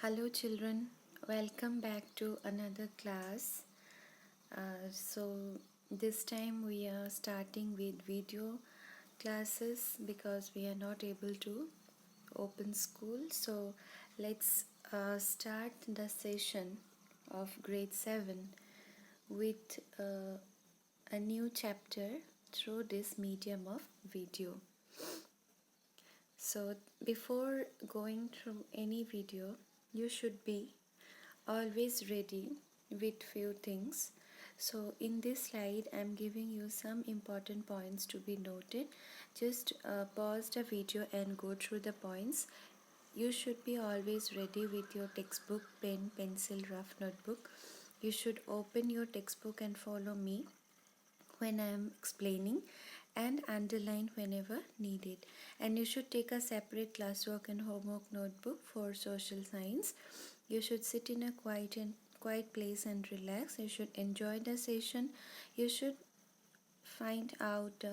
Hello children, welcome back to another class. So this time we are starting with video classes because we are not able to open school. So let's start the session of grade 7 with a new chapter through this medium of video. So before going through any video, you should be always ready with few things. So in this slide I am giving you some important points to be noted. Just pause the video and go through the points. You should be always ready with your textbook, pen, pencil, rough notebook. You should open your textbook and follow me when I am explaining and underline whenever needed. And you should take a separate classwork and homework notebook for social science. You should sit in a quiet place and relax. You should enjoy the session. You should find out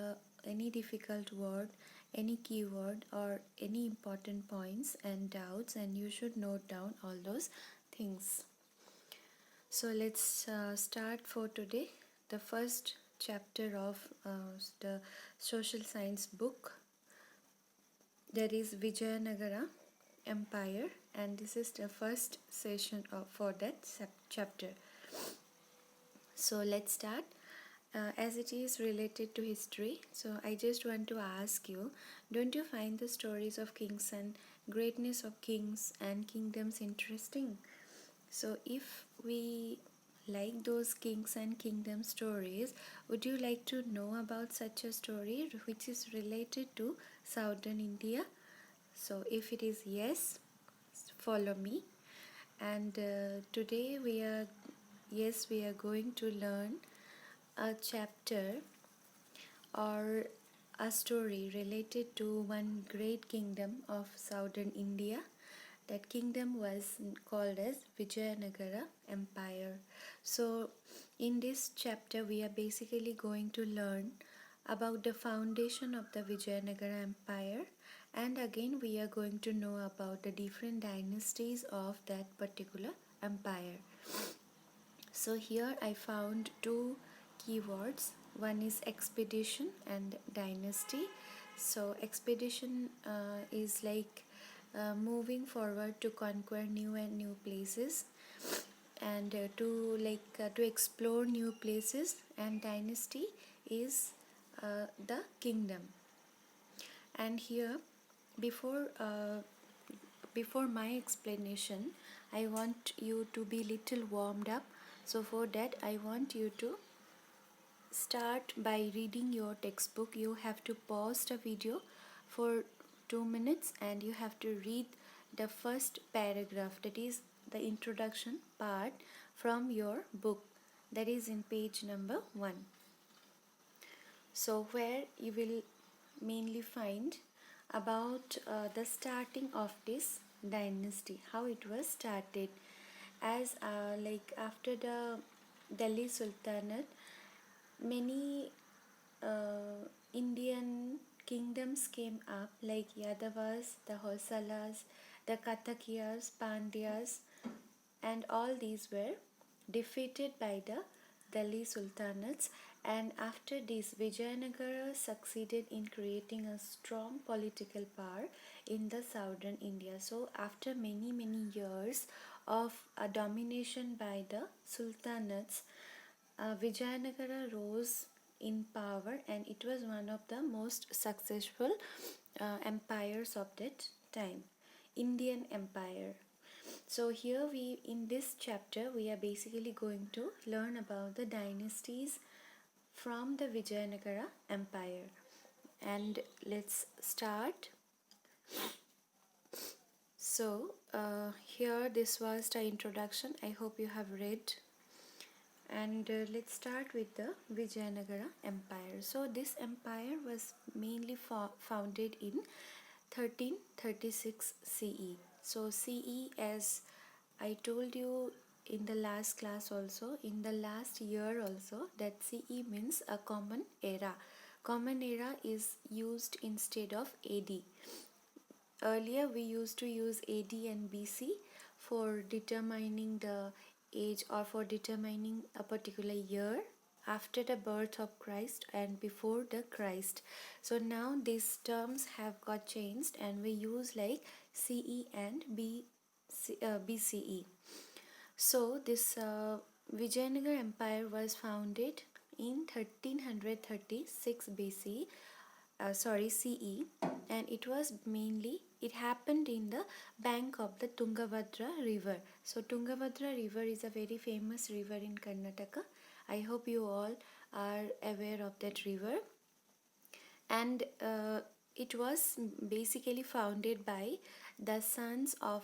any difficult word, any keyword or any important points and doubts, and you should note down all those things. So let's start for today. The first chapter of the social science book, that is Vijayanagara Empire, and this is the first session for that chapter. So let's start. As it is related to history, so I just want to ask you, don't you find the stories of kings and greatness of kings and kingdoms interesting? So if we like those kings and kingdom stories, would you like to know about such a story which is related to southern India? So if it is yes, follow me. And today we are going to learn a chapter or a story related to one great kingdom of southern India. That kingdom was called as Vijayanagara Empire. So in this chapter we are basically going to learn about the foundation of the Vijayanagara Empire, and again we are going to know about the different dynasties of that particular empire. So here I found two keywords. One is expedition and dynasty. So expedition is like moving forward to conquer new and new places, and to explore new places, and dynasty is the kingdom. And here before my explanation, I want you to be little warmed up. So for that I want you to start by reading your textbook. You have to pause the video for 2 minutes and you have to read the first paragraph, that is the introduction part from your book, that is in page number 1. So where you will mainly find about the starting of this dynasty, how it was started. As after the Delhi Sultanate, many Indian kingdoms came up, like Yadavas, the Hosalas, the Kathakiyas, Pandyas, and all these were defeated by the Delhi Sultanates. And after this, Vijayanagara succeeded in creating a strong political power in the southern India. So after many years of a domination by the Sultanates, Vijayanagara rose in power, and it was one of the most successful empires of that time, Indian Empire. So here in this chapter we are basically going to learn about the dynasties from the Vijayanagara Empire. And let's start. So here this was the introduction. I hope you have read. And let's start with the Vijayanagara Empire. So this empire was mainly founded in 1336 CE. So CE, as I told you in the last class also, in the last year also, that CE means a common era. Common era is used instead of AD. earlier we used to use AD and BC for determining the age or for determining a particular year after the birth of Christ and before the Christ. So now these terms have got changed and we use like CE and BCE. So this Vijayanagar Empire was founded in 1336 BC, CE, and it happened in the bank of the Tungabhadra river. So Tungabhadra river is a very famous river in Karnataka. I hope you all are aware of that river. And it was basically founded by the sons of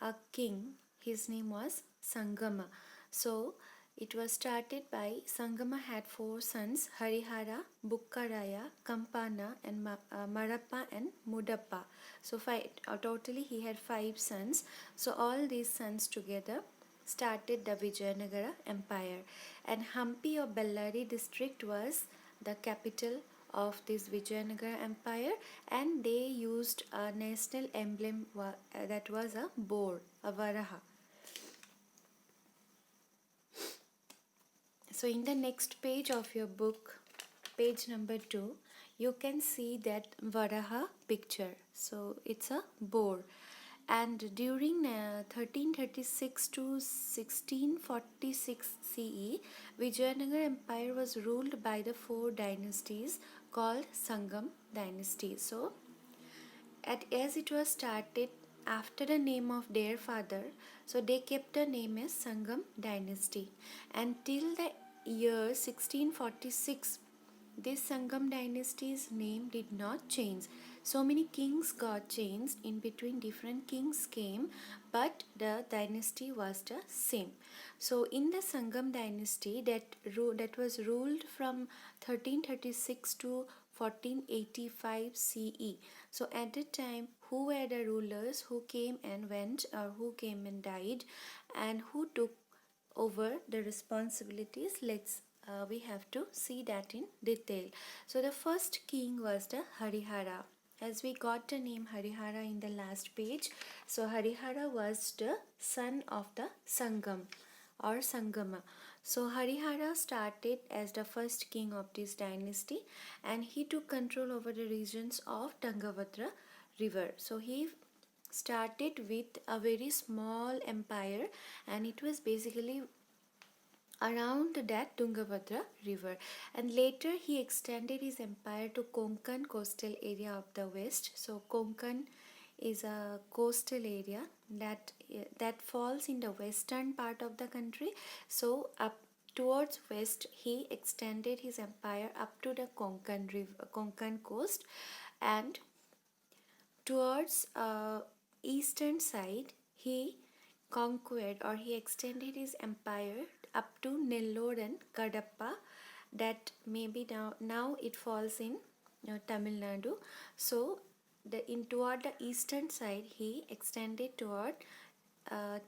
a king. His name was Sangama. So it was started by Sangama had four sons: Harihara, Bukkaraya, Kampana, and Marappa and Mudappa. So totally he had 5 sons. So all these sons together started the Vijayanagara Empire, and Hampi of Bellary district was the capital of this Vijayanagara Empire, and they used a national emblem that was a boar, a varaha. So in the next page of your book, page number 2, you can see that varaha picture. So it's a boar. And during 1336 to 1646 CE, Vijayanagara Empire was ruled by the 4 dynasties called Sangam dynasty. So as it was started after the name of their father, so they kept the name as Sangam dynasty. Until the year 1646, this Sangam dynasty's name did not change. So many kings got changed, in between different kings came, but the dynasty was the same. So in the Sangam dynasty that was ruled from 1336 to 1485 CE. So at that time, who were the rulers who came and went, or who came and died, and who took over the responsibilities? We have to see that in detail. So the first king was the Harihara. As we got the name Harihara in the last page, so Harihara was the son of the Sangam or Sangama. So Harihara started as the first king of this dynasty, and he took control over the regions of Tungabhadra river. So he started with a very small empire, and it was basically around that Tungabhadra river, and later he extended his empire to Konkan coastal area of the west. So Konkan is a coastal area that falls in the western part of the country. So up towards west he extended his empire up to the Konkan river, Konkan coast, and towards eastern side he conquered, or he extended his empire up to Nellore and Kadapa, that maybe now it falls in Tamil Nadu. So toward the eastern side he extended toward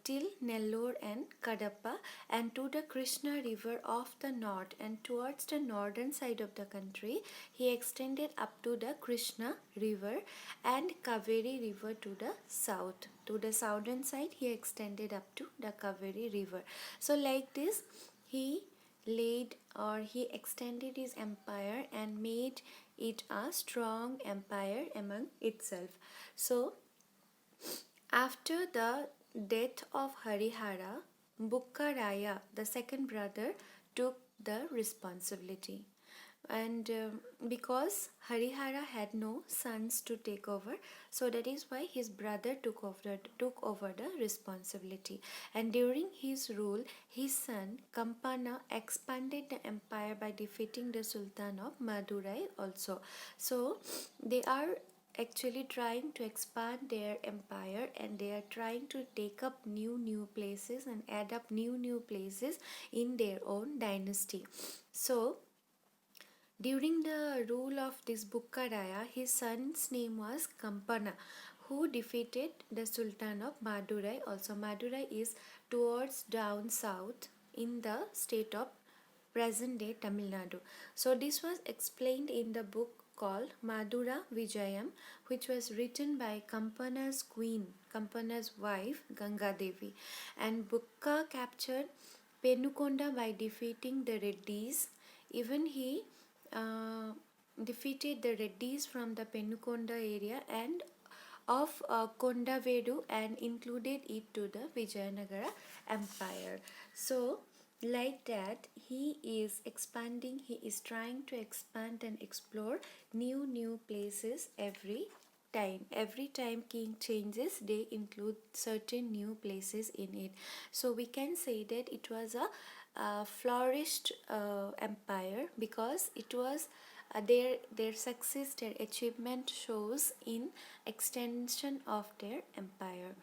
till Nellore and Kadapa, and to the Krishna river of the north, and towards the northern side of the country he extended up to the Krishna river and Kaveri river to the south. To the southern side he extended up to the Kaveri river. So like this he extended his empire and made it a strong empire among itself. So after the death of Harihara, Bukkaraya, the second brother, took the responsibility. And because Harihara had no sons to take over, so that is why his brother took over the responsibility. And during his rule, his son Kampana expanded the empire by defeating the Sultan of Madurai also. So they are actually trying to expand their empire, and they are trying to take up new places and add up new places in their own dynasty. So during the rule of this Bukkaraya, his son's name was Kampana, who defeated the Sultan of Madurai. Also Madurai is towards down south in the state of present day Tamil Nadu. So this was explained in the book called Madura Vijayam, which was written by Kampana's queen, Kampana's wife Ganga Devi. And Bukka captured Penukonda by defeating the Reddis. Even he defeated the Reddis from the Penukonda area and of Kondavedu and included it to the Vijayanagara Empire. So, like that, he is expanding, he is trying to expand and explore new places every time king changes, they include certain new places in it. So we can say that it was a flourished empire, because it was their success, their achievement shows in extension of their empire.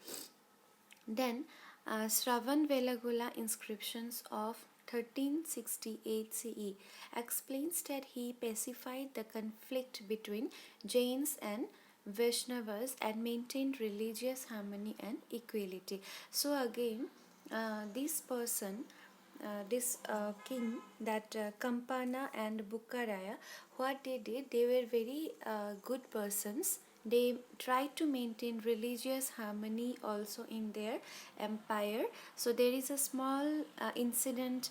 Then Shravan Velagula inscriptions of 1368 CE explains that he pacified the conflict between Jains and Vaishnavas and maintained religious harmony and equality. So again, this person, this king, that Kampana and Bukkaraya, what they did, they were very good persons. They tried to maintain religious harmony also in their empire. So there is a small incident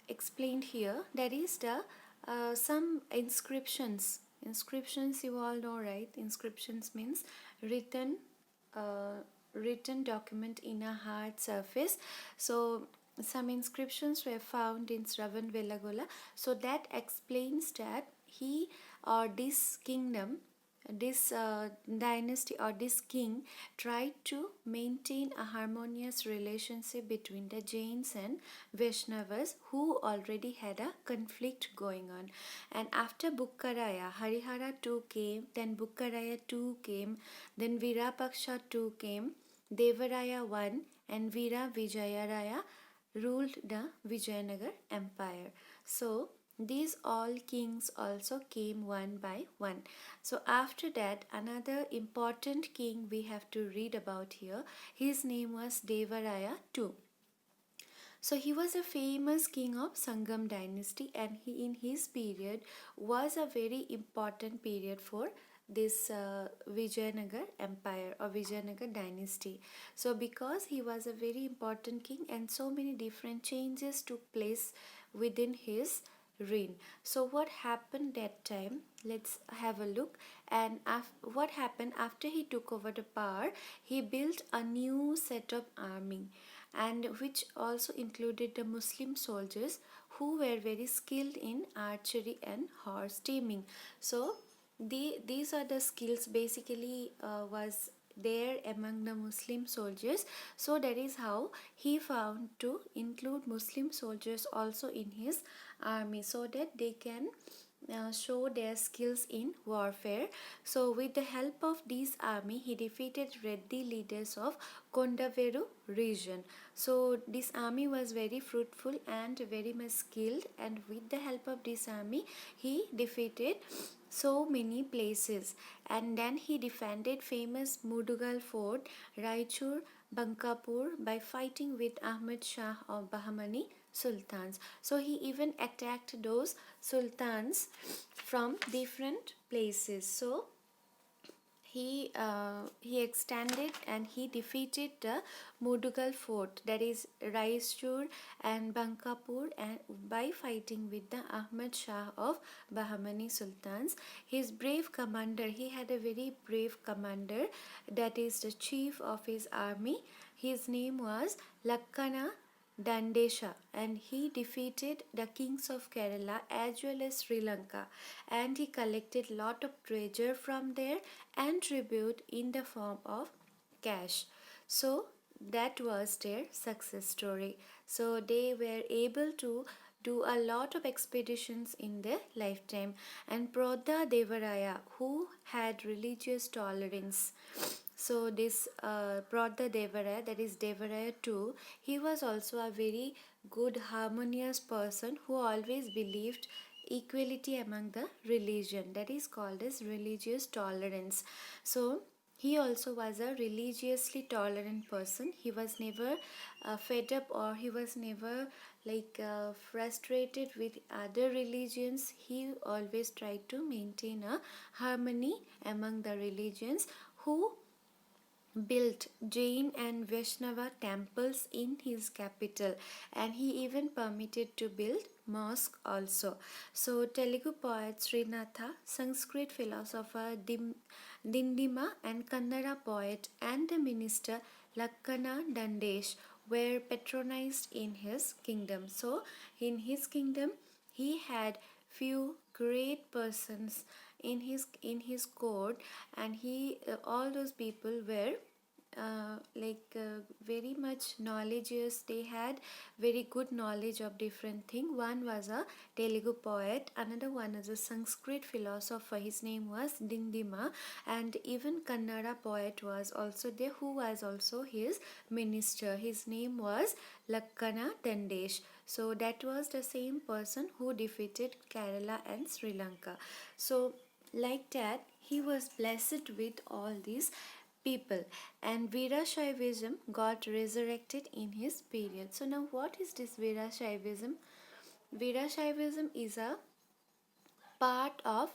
explained here. That is the some inscriptions you all know, right? Inscriptions means written written document in a hard surface. So some inscriptions were found in Shravan Velagola. So that explains that he or this kingdom, this dynasty or this king tried to maintain a harmonious relationship between the Jains and Vaishnavas, who already had a conflict going on. And after Bukkaraya, Harihara II came, then Bukkaraya II came, then Virapaksha II came, Devaraya I and Veera Vijayaraya ruled the Vijayanagar Empire. So these all kings also came one by one. So after that, another important king we have to read about here. His name was Devaraya II. So he was a famous king of Sangam dynasty, and he in his period was a very important period for this Vijayanagar empire or Vijayanagar dynasty. So because he was a very important king and so many different changes took place within his reign. So what happened that time? Let's have a look. And what happened after he took over the power? He built a new set of army, and which also included the Muslim soldiers who were very skilled in archery and horse taming. So these are the skills basically was there among the Muslim soldiers. So that is how he found to include Muslim soldiers also in his army, so that they can show their skills in warfare. So with the help of this army, he defeated Reddy leaders of Kondaveru region. So this army was very fruitful and very much skilled, and with the help of this army, he defeated so many places. And then he defended famous Mudugal fort, Raichur, Bankapur by fighting with Ahmad Shah of Bahmani sultans. So he even attacked those sultans from different places. So he extended and he defeated the Mudugal fort, that is Raichur and Bankapur, and by fighting with the Ahmad Shah of Bahmani sultans. His brave commander, he had a very brave commander, that is the chief of his army. His name was Lakkana Dandesha, and he defeated the kings of Kerala as well as Sri Lanka, and he collected lot of treasure from there and tribute in the form of cash. So that was their success story. So they were able to do a lot of expeditions in their lifetime. And Prodha Devaraya, who had religious tolerance, so this Prodha Devaraya, that is Devaraya II, he was also a very good harmonious person who always believed equality among the religion, that is called as religious tolerance. So he also was a religiously tolerant person. He was never fed up, or he was never frustrated with other religions. He always tried to maintain a harmony among the religions, who built Jain and Vaishnava temples in his capital, and he even permitted to build mosque also. So Telugu poet Srinatha, Sanskrit philosopher Dindima, and Kannada poet and the minister Lakkana Dandesh were patronized in his kingdom. So in his kingdom he had few great persons in his court, and he all those people were very much knowledgeous. They had very good knowledge of different thing. One was a Telugu poet, another one is a Sanskrit philosopher, his name was Dindima, and even Kannada poet was also there, who was also his minister. His name was Lakkana Dandesh. So that was the same person who defeated Kerala and Sri Lanka. So like that, he was blessed with all these people, and Veerashaivism got resurrected in his period. So now what is this Veerashaivism? Veerashaivism is a part of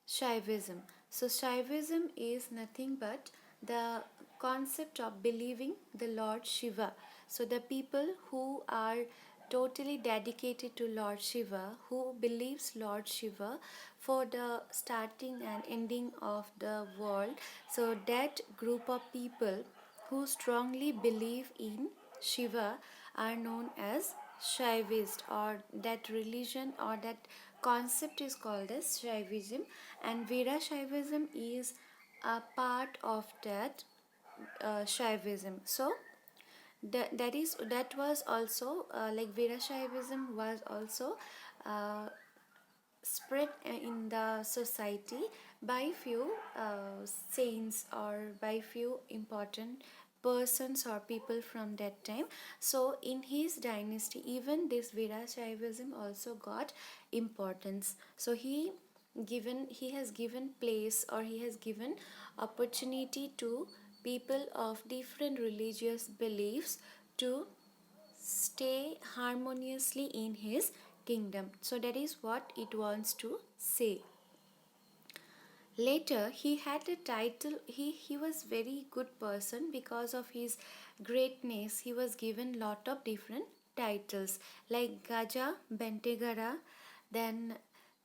Shaivism. So Shaivism is nothing but the concept of believing the Lord Shiva. So the people who are totally dedicated to Lord Shiva, who believes Lord Shiva for the starting and ending of the world. So that group of people who strongly believe in Shiva are known as Shaivist, or that religion or that concept is called as Shaivism, and Veerashaivism is a part of that Shaivism. So that was also Veerashaivism was also uh, spread in the society by few saints, or by few important persons or people from that time. So in his dynasty, even this Veerashaivism also got importance. So he has given place, or he has given opportunity to people of different religious beliefs to stay harmoniously in his kingdom. So that is what it wants to say. Later he had a title. He was very good person. Because of his greatness, he was given lot of different titles like Gaja Bentegara, then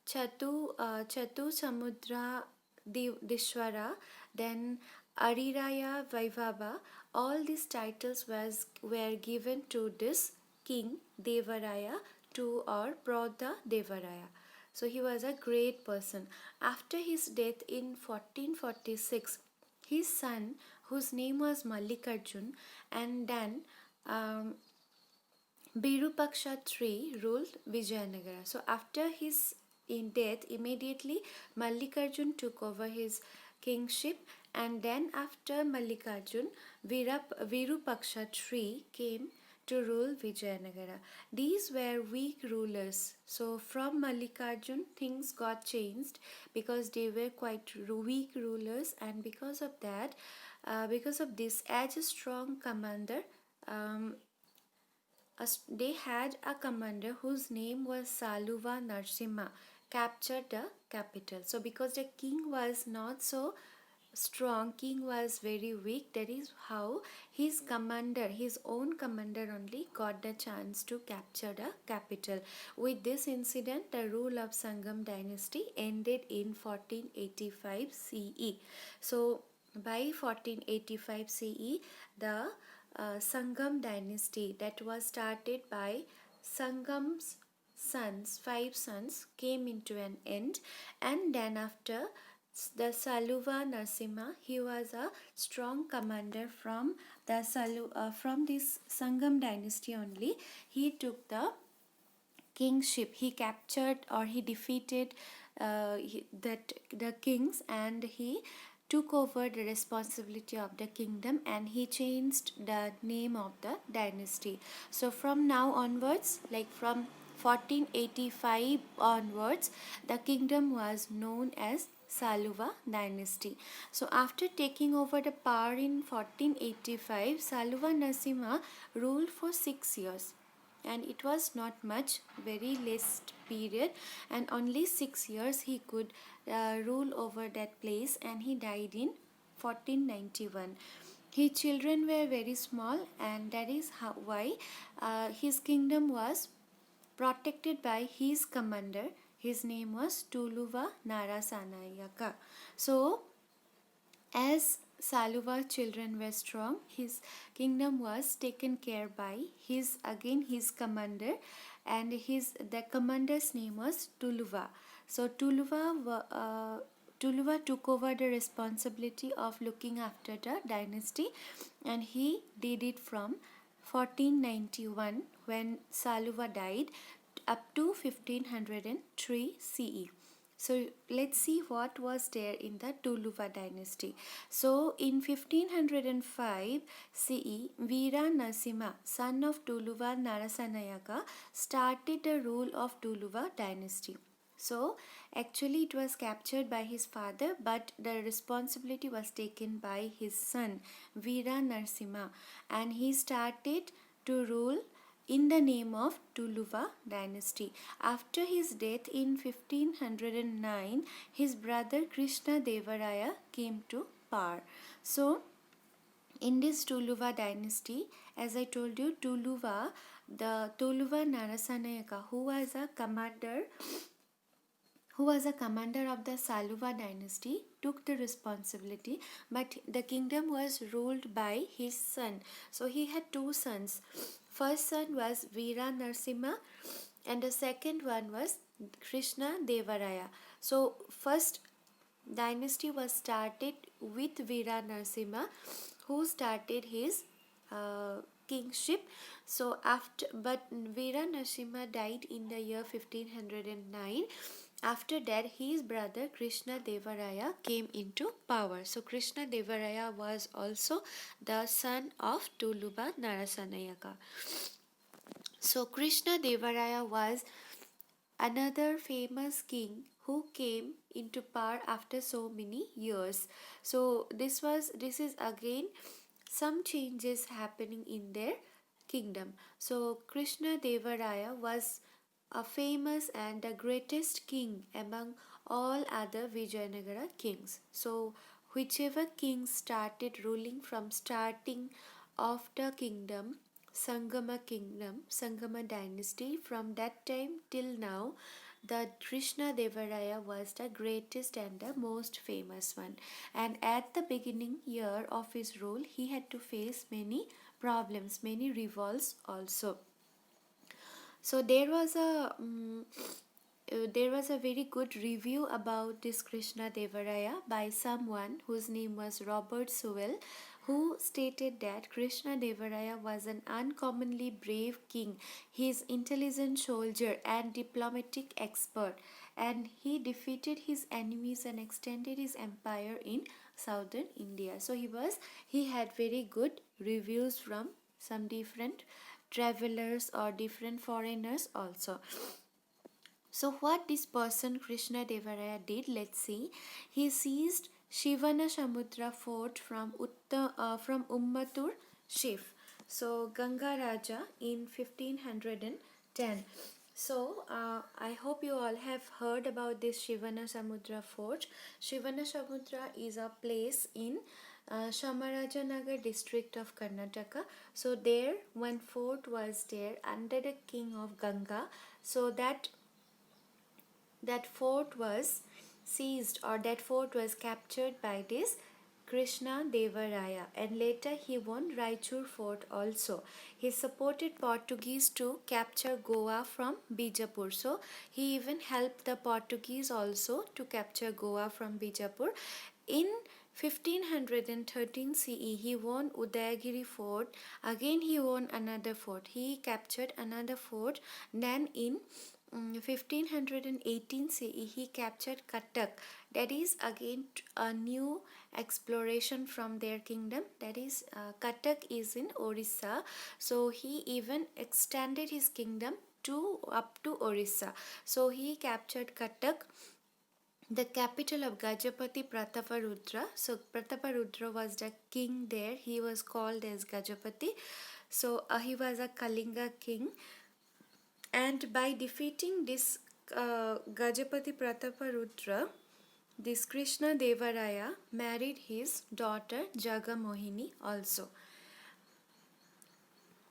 Chatu Samudra Dishwara, then Ariraya Vaivaba. All these titles were given to this king Devaraya, to or Prodha Devaraya. So he was a great person. After his death in 1446, his son, whose name was Mallikarjun, and then Birupaksha III ruled Vijayanagara. So after his death, immediately Mallikarjun took over his kingship, and then after Mallikarjun, Virupaksha III came to rule Vijayanagara. These were weak rulers. So from Mallikarjun, things got changed because they were quite weak rulers, and because of that, because of this, as a strong commander, they had a commander whose name was Saluva Narsimha, captured the capital. So because the king was not so strong, king was very weak, that is how his commander, his own commander only, got the chance to capture the capital. With this incident, the rule of Sangam dynasty ended in 1485 CE. So by 1485 CE, the Sangam dynasty that was started by Sangam's sons, 5 sons, came into an end. And then after the Saluva Narsimha, he was a strong commander from the from this Sangam dynasty only. He took the kingship. He captured, or he defeated the kings, and he took over the responsibility of the kingdom, and he changed the name of the dynasty. So from now onwards, like from 1485 onwards, the kingdom was known as Saluva dynasty. So after taking over the power in 1485, Saluva Narasimha ruled for 6 years, and it was not much, very less period, and only 6 years he could rule over that place, and he died in 1491. His children were very small, and that is why his kingdom was protected by his commander. His name was Tuluva Narasanayaka. So as Saluva's children were strong, his kingdom was taken care by his commander, and the commander's name was Tuluva. So Tuluva took over the responsibility of looking after the dynasty, and he did it from 1491 when Saluva died up to 1503 CE. So let's see what was there in the Tuluva dynasty. So in 1505 CE, Veera Narasimha, son of Tuluva Narasanayaka, started the rule of Tuluva dynasty. So actually it was captured by his father, but the responsibility was taken by his son Veera Narasimha, and he started to rule in the name of Tuluva dynasty. After his death in 1509, his brother Krishna Devaraya came to power. So in this Tuluva dynasty, as I told you, the Tuluva Narasanayaka, who was a commander of the Saluva dynasty, took the responsibility, but the kingdom was ruled by his son. So he had two sons. First son was Veera Narasimha, and the second one was Krishna Devaraya. So first dynasty was started with Veera Narasimha, who started his kingship. So but Veera Narasimha died in the year 1509. After that, his brother Krishna Devaraya came into power. So Krishna Devaraya was also the son of Tuluva Narasanayaka. So Krishna Devaraya was another famous king who came into power after so many years. So this is again some changes happening in their kingdom. So Krishna Devaraya was a famous and the greatest king among all other Vijayanagara kings. So whichever king started ruling from starting of the kingdom, Sangama dynasty, from that time till now, the Krishna Devaraya was the greatest and the most famous one. And at the beginning year of his rule, he had to face many problems, many revolts also. So there was a very good review about this Krishna Devaraya by someone whose name was Robert Sewell, who stated that Krishna Devaraya was an uncommonly brave king. He is intelligent soldier and diplomatic expert, and he defeated his enemies and extended his empire in southern India. So he had very good reviews from some different travelers or different foreigners also. So what this person Krishna Devaraya did, let's see. He seized Shivana Samudra fort from Ummatur Shiv, so Ganga Raja, in 1510. So I hope you all have heard about this Shivana Samudra fort. Shivana Samudra is a place in Shamarajanagar district of Karnataka. So there one fort was there under the king of Ganga. So that fort was seized, or that fort was captured by this Krishna Devaraya, and later he won Raichur fort also. He supported Portuguese to capture Goa from Bijapur. So he even helped the Portuguese also to capture Goa from Bijapur. In 1513 CE, he won Udayagiri fort. Again he won another fort. He captured another fort. Then in 1518 CE, he captured Cuttack. That is again a new exploration from their kingdom. That is Cuttack is in Orissa. So he even extended his kingdom up to Orissa. So he captured Cuttack. the capital of Gajapati Prataparudra. So Prataparudra was the king there. He was called as Gajapati. So he was a Kalinga king, and by defeating this Gajapati Prataparudra, this Krishna Devaraya married his daughter Jagamohini also.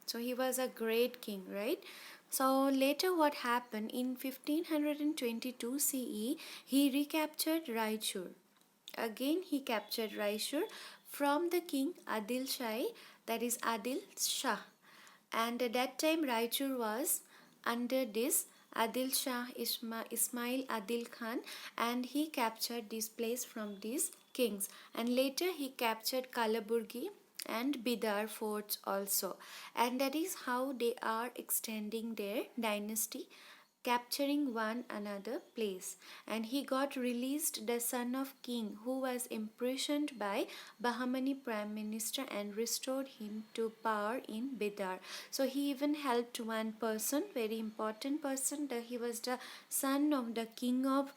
So he was a great king, right? So later what happened in 1522 CE, he recaptured Raichur. Again he captured Raichur from the king Adil Shah, that is Adil Shah. And at that time Raichur was under this Adil Shah Ismail Adil Khan, and he captured this place from these kings. And later he captured Kalaburgi and Bidar forts also, and that is how they are extending their dynasty, capturing one another place. And he got released, the son of king who was imprisoned by Bahmani prime minister, and restored him to power in Bidar. So he even helped one person, very important person, that he was the son of the king of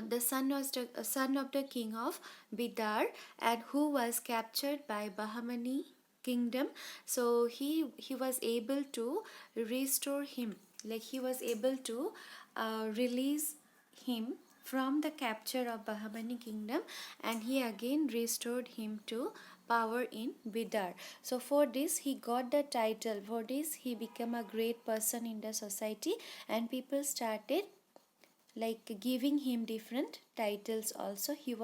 the son was the son of the king of Bidar, and who was captured by Bahmani kingdom. So he was able to restore him, like he was able to release him from the capture of Bahmani kingdom, and he again restored him to power in Bidar. So for this he got the title, for this he became a great person in the society, and people started like giving him different titles also. He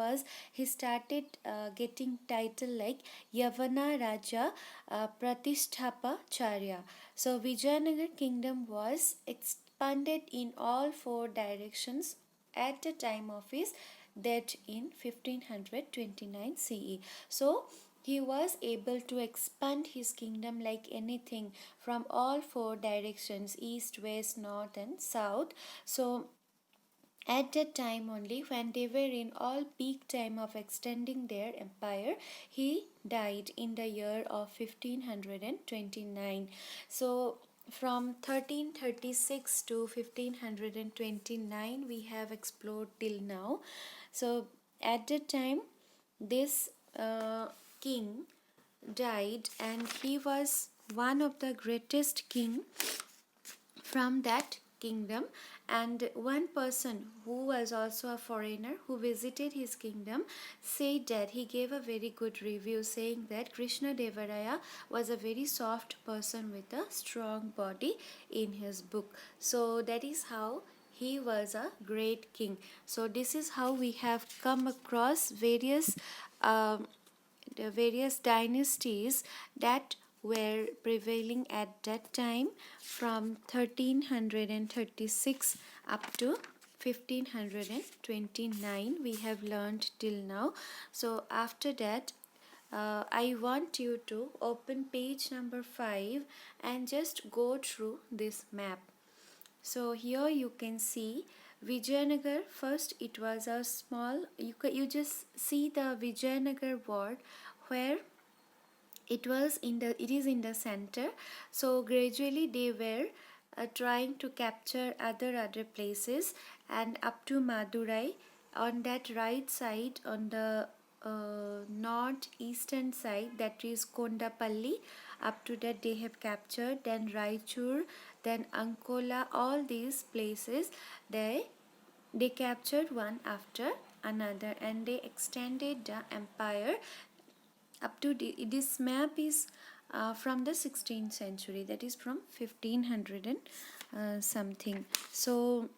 started getting title like Yavana Raja Pratisthapacharya. So Vijayanagar kingdom was expanded in all four directions at the time of his death in 1529 CE. So he was able to expand his kingdom like anything from all four directions, east, west, north and south. So at that time only, when they were in all peak time of extending their empire, he died in the year of 1529. So from 1336 to 1529 we have explored till now. So at that time this king died, and he was one of the greatest king from that kingdom. And one person who was also a foreigner who visited his kingdom said that he gave a very good review, saying that Krishna Devaraya was a very soft person with a strong body in his book. So that is how he was a great king. So this is how we have come across the various dynasties that were prevailing at that time from 1336 up to 1529 we have learned till now. So after that I want you to open page number 5 and just go through this map. So here you can see Vijayanagar. First it was a small, you just see the Vijayanagar ward where it is in the center. So gradually they were trying to capture other places, and up to Madurai on that right side, on the northeastern side, that is Kondapalli, up to that they have captured. Then Raichur, then Ankola, all these places they captured one after another, and they extended the empire up to this map is from the 16th century, that is from 1500 and something. So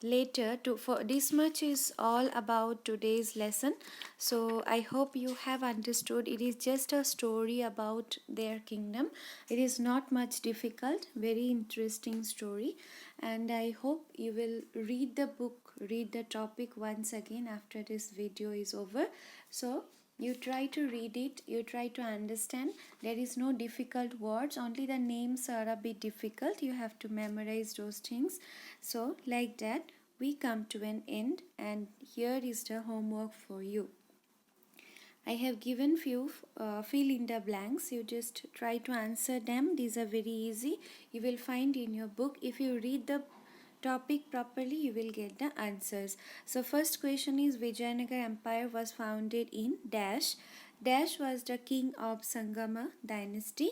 later for this much is all about today's lesson. So I hope you have understood. It is just a story about their kingdom. It is not much difficult, very interesting story, and I hope you will read the book, read the topic once again after this video is over. So you try to read it, you try to understand. There is no difficult words, only the names are a bit difficult. You have to memorize those things. So like that we come to an end, and here is the homework for you. I have given few fill in the blanks. You just try to answer them. These are very easy. You will find in your book. If you read the topic properly, you will get the answers. So first question is, Vijayanagar Empire was founded in dash. Dash was the king of Sangama dynasty.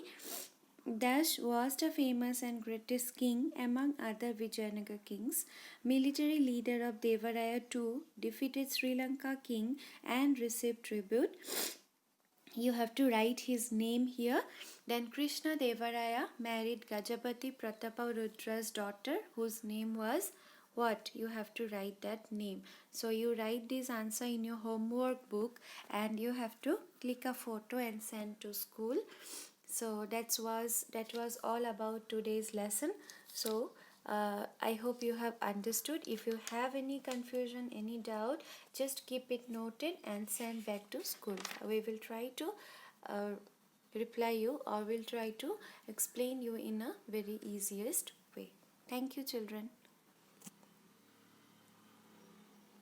Dash was the famous and greatest king among other Vijayanagar kings. Military leader of Devaraya II defeated Sri Lanka king and received tribute. You have to write his name here. Then Krishna Devaraya married Gajapati Prataparudra's daughter, whose name was what? You have to write that name. So you write this answer in your homework book and you have to click a photo and send to school. So that was all about today's lesson. So I hope you have understood. If you have any confusion, any doubt, just keep it noted and send back to school. We will try to uh, reply you, or will try to explain you in a very easiest way. Thank you, children.